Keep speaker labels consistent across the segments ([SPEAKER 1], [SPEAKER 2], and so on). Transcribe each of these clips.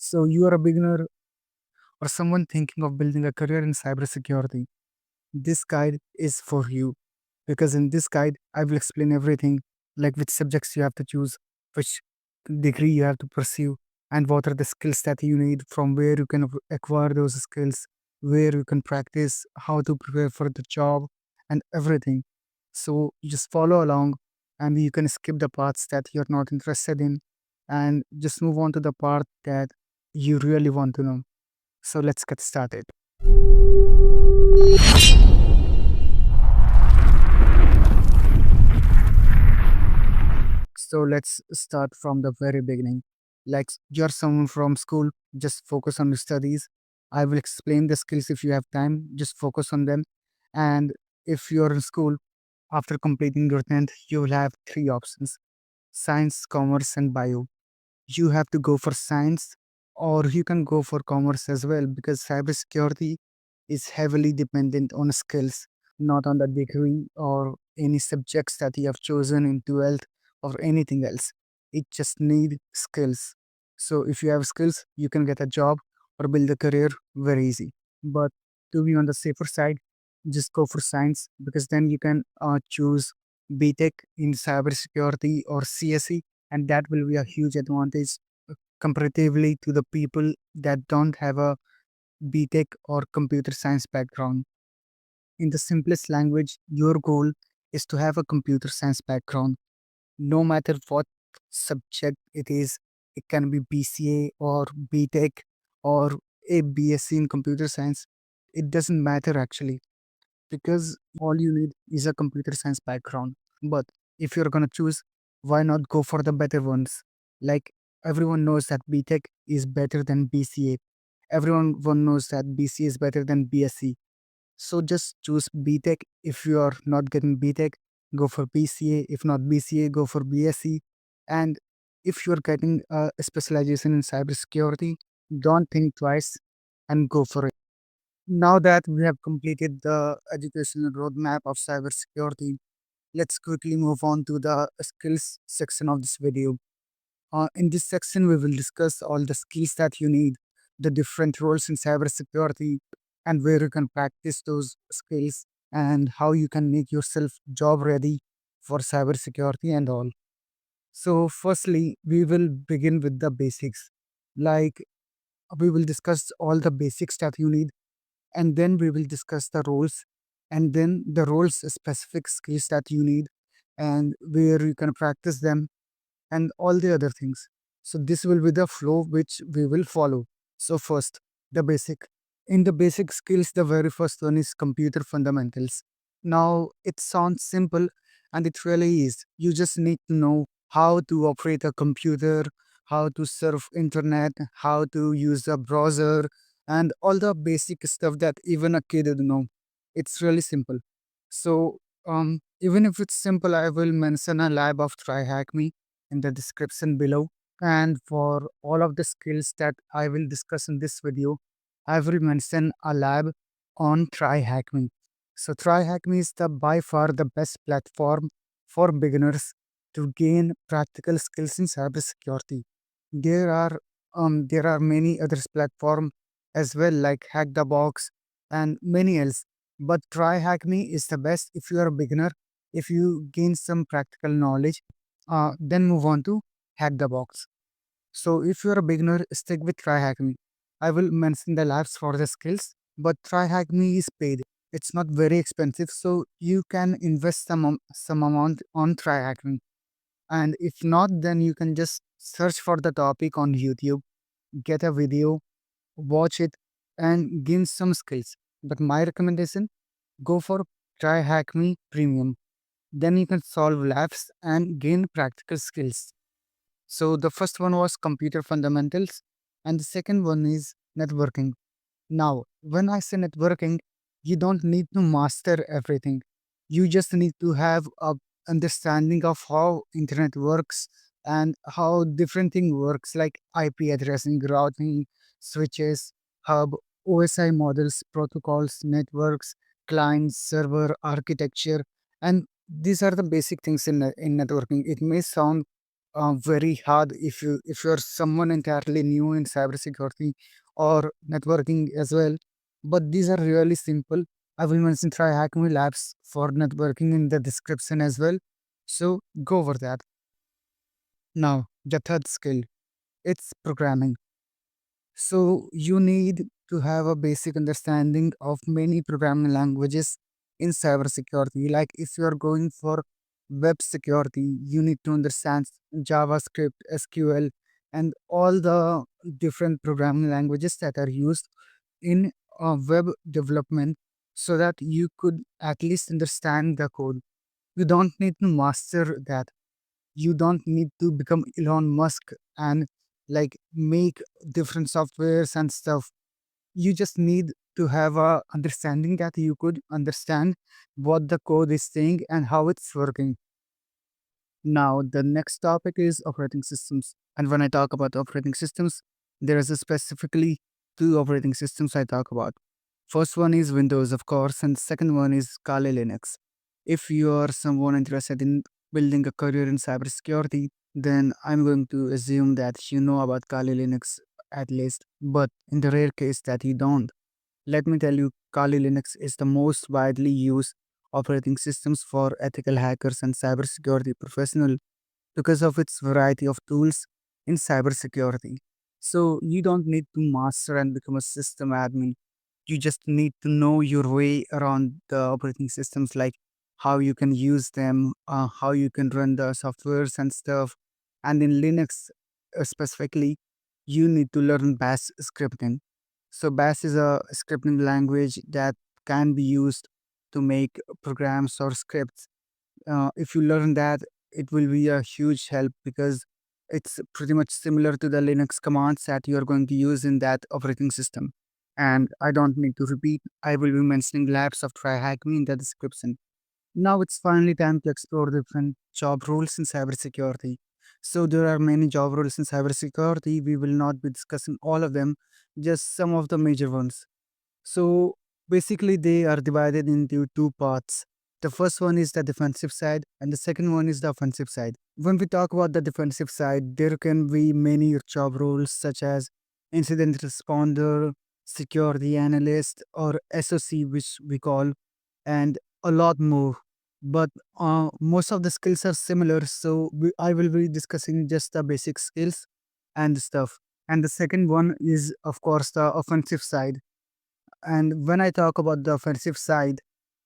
[SPEAKER 1] So you are a beginner or someone thinking of building a career in cybersecurity. This guide is for you because in this guide I will explain everything, like which subjects you have to choose, which degree you have to pursue, and what are the skills that you need, from where you can acquire those skills, where you can practice, how to prepare for the job, and everything. So you just follow along and you can skip the parts that you're not interested in and just move on to the part that you really want to know. So let's get started. So let's start from the very beginning. Like you're someone from school, just focus on your studies. I will explain the skills if you have time, just focus on them. And if you're in school, after completing your 10th, you will have three options: science, commerce, and bio. You have to go for science, or you can go for commerce as well, because cybersecurity is heavily dependent on skills, not on the degree or any subjects that you have chosen in 12th or anything else. It just need skills. So if you have skills, you can get a job or build a career very easy. But to be on the safer side, just go for science, because then you can choose BTech in cybersecurity or CSE, and that will be a huge advantage comparatively to the people that don't have a BTech or computer science background. In the simplest language, your goal is to have a computer science background, no matter what subject it is. It can be BCA or BTech or a BSc in computer science. It doesn't matter actually, because all you need is a computer science background. But if you're gonna choose, why not go for the better ones? Like everyone knows that BTech is better than BCA. Everyone knows that BCA is better than BSc. So just choose BTech. If you are not getting BTech, go for BCA. If not BCA, go for BSc. And if you're getting a specialization in cybersecurity, don't think twice and go for it. Now that we have completed the educational roadmap of cybersecurity, let's quickly move on to the skills section of this video. In this section, we will discuss all the skills that you need, the different roles in cybersecurity, and where you can practice those skills, and how you can make yourself job ready for cybersecurity and all. So, firstly, we will begin with the basics. Like, we will discuss all the basics that you need, and then we will discuss the roles, and then the roles specific skills that you need, and where you can practice them, and all the other things. So this will be the flow which we will follow. So first, the basic. In the basic skills, the very first one is computer fundamentals. Now it sounds simple, and it really is. You just need to know how to operate a computer, how to surf internet, how to use a browser, and all the basic stuff that even a kid would know. It's really simple. So even if it's simple, I will mention a lab of TryHackMe in the description below. And for all of the skills that I will discuss in this video, I will mention a lab on TryHackMe. So TryHackMe is the by far the best platform for beginners to gain practical skills in cybersecurity. There are there are many other platform as well, like Hack the Box and many else. But TryHackMe is the best if you are a beginner. If you gain some practical knowledge, then move on to Hack the Box. So if you're a beginner, stick with TryHackMe. I will mention the labs for the skills, but TryHackMe is paid. It's not very expensive, so you can invest some amount on TryHackMe. And if not, then you can just search for the topic on YouTube, get a video, watch it, and gain some skills. But my recommendation, go for TryHackMe Premium. Then you can solve labs and gain practical skills. So the first one was computer fundamentals, and the second one is networking. Now, when I say networking, you don't need to master everything. You just need to have a understanding of how internet works and how different thing works, like IP addressing, routing, switches, hub, OSI models, protocols, networks, clients, server architecture, and these are the basic things in networking. It may sound very hard if you're someone entirely new in cybersecurity or networking as well. But these are really simple. I will mention TryHackMe Labs for networking in the description as well. So go over that. Now, the third skill, it's programming. So you need to have a basic understanding of many programming languages in cybersecurity. Like if you are going for web security, you need to understand JavaScript, SQL, and all the different programming languages that are used in web development so that you could at least understand the code. You don't need to master that. You don't need to become Elon Musk and like make different softwares and stuff. You just need to have a understanding that you could understand what the code is saying and how it's working. Now, the next topic is operating systems. And when I talk about operating systems, there is a specifically two operating systems I talk about. First one is Windows, of course, and second one is Kali Linux. If you are someone interested in building a career in cybersecurity, then I'm going to assume that you know about Kali Linux at least. But in the rare case that you don't, let me tell you, Kali Linux is the most widely used operating systems for ethical hackers and cybersecurity professionals because of its variety of tools in cybersecurity. So you don't need to master and become a system admin. You just need to know your way around the operating systems, like how you can use them, how you can run the softwares and stuff. And in Linux specifically, you need to learn Bash scripting. So Bash is a scripting language that can be used to make programs or scripts. If you learn that, it will be a huge help because it's pretty much similar to the Linux commands that you are going to use in that operating system. And I don't need to repeat, I will be mentioning labs of TryHackMe in the description. Now it's finally time to explore different job roles in cybersecurity. So there are many job roles in cybersecurity. We will not be discussing all of them, just some of the major ones. So basically, they are divided into two parts. The first one is the defensive side, and the second one is the offensive side. When we talk about the defensive side, there can be many job roles such as incident responder, security analyst, or SOC, which we call, and a lot more. But most of the skills are similar, so I will be discussing just the basic skills and stuff. And the second one is, of course, the offensive side. And when I talk about the offensive side,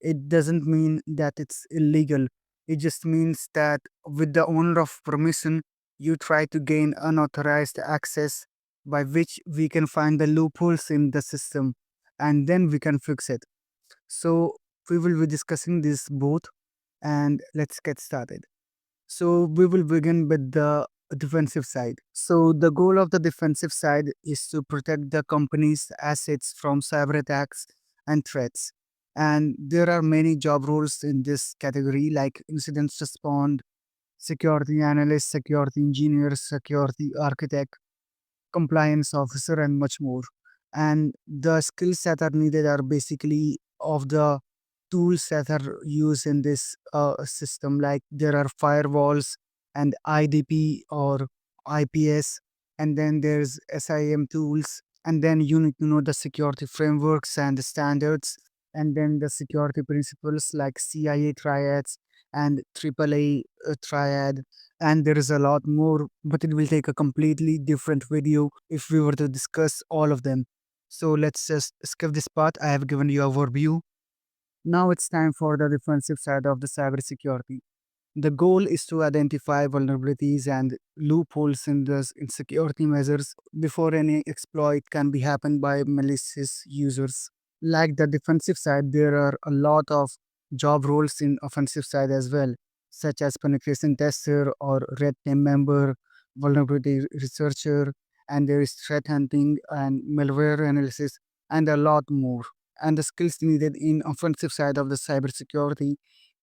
[SPEAKER 1] it doesn't mean that it's illegal. It just means that with the owner of permission, you try to gain unauthorized access by which we can find the loopholes in the system and then we can fix it. So we will be discussing this both and let's get started. So we will begin with the defensive side. So the goal of the defensive side is to protect the company's assets from cyber attacks and threats. And there are many job roles in this category like incident response, security analyst, security engineer, security architect, compliance officer, and much more. And the skills that are needed are basically of the tools that are used in this system. Like there are firewalls and IDP or IPS, and then there's SIM tools, and then you need to know the security frameworks and the standards, and then the security principles like CIA triads and AAA triad, and there is a lot more, but it will take a completely different video if we were to discuss all of them. So let's just skip this part. I have given you a overview. Now it's time for the defensive side of the cybersecurity. The goal is to identify vulnerabilities and loopholes in the security measures before any exploit can be happened by malicious users. Like the defensive side, there are a lot of job roles in offensive side as well, such as penetration tester or red team member, vulnerability researcher, and there is threat hunting and malware analysis, and a lot more. And the skills needed in offensive side of the cybersecurity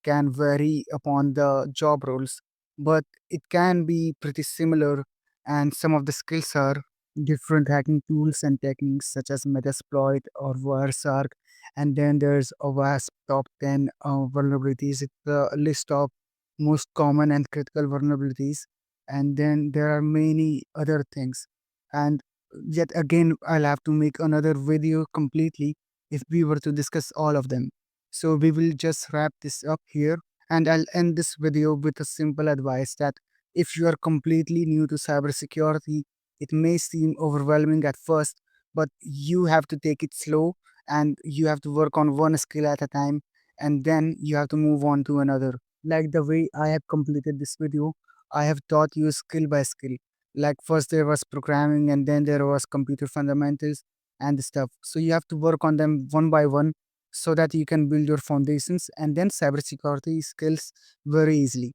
[SPEAKER 1] can vary upon the job roles, but it can be pretty similar. And some of the skills are different hacking tools and techniques such as Metasploit or Wireshark. And then there's a vast top 10 vulnerabilities. It's a list of most common and critical vulnerabilities. and then there are many other things. And yet again, I'll have to make another video completely if we were to discuss all of them. So we will just wrap this up here, and I'll end this video with a simple advice that if you are completely new to cybersecurity, it may seem overwhelming at first, but you have to take it slow, and you have to work on one skill at a time, and then you have to move on to another. Like the way I have completed this video, I have taught you skill by skill. Like first there was programming, and then there was computer fundamentals and stuff. So you have to work on them one by one so that you can build your foundations and then cybersecurity skills very easily.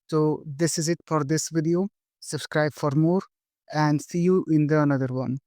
[SPEAKER 1] So this is it for this video. Subscribe for more and see you in the another one.